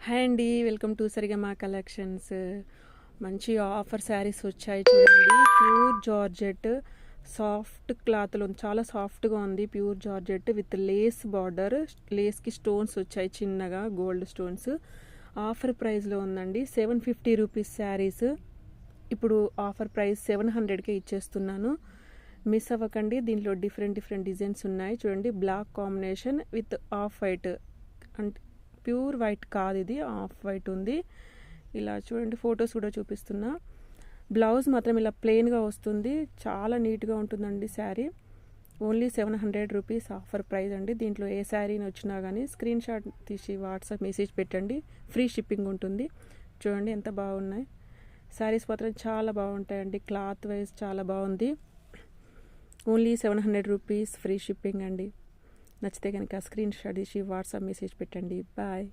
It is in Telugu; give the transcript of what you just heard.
హాయ్ అండి, వెల్కమ్ టు సరిగమా కలెక్షన్స్. మంచి ఆఫర్ శారీస్ వచ్చాయి చూడండి. ప్యూర్ జార్జెట్ సాఫ్ట్ క్లాత్లో చాలా సాఫ్ట్గా ఉంది. Pure georgette with lace border, లేస్కి స్టోన్స్ వచ్చాయి చిన్నగా, గోల్డ్ స్టోన్స్. ఆఫర్ ప్రైస్లో ఉందండి. 750 రూపీస్ శారీస్. ఇప్పుడు ఆఫర్ ప్రైస్ 700కే ఇచ్చేస్తున్నాను. మిస్ అవ్వకండి. దీంట్లో డిఫరెంట్ డిజైన్స్ ఉన్నాయి చూడండి. Black combination with off white, అంటే ప్యూర్ వైట్ కాదు, ఇది ఆఫ్ వైట్ ఉంది. ఇలా చూడండి, ఫొటోస్ కూడా చూపిస్తున్నా. బ్లౌజ్ మాత్రం ఇలా ప్లెయిన్గా వస్తుంది. చాలా నీట్గా ఉంటుందండి sari. Only 700 rupees offer price అండి. దీంట్లో ఏ శారీని వచ్చినా కానీ స్క్రీన్ షాట్ తీసి వాట్సాప్ మెసేజ్ పెట్టండి. ఫ్రీ షిప్పింగ్ ఉంటుంది. చూడండి ఎంత బాగున్నాయి శారీస్, మాత్రం చాలా బాగుంటాయండి. క్లాత్ వైజ్ చాలా బాగుంది. ఓన్లీ 700 రూపీస్ ఫ్రీ షిప్పింగ్ అండి. నచ్చితే కనుక స్క్రీన్ షాట్ తీసి వాట్సాప్ మెసేజ్ పెట్టండి. బాయ్.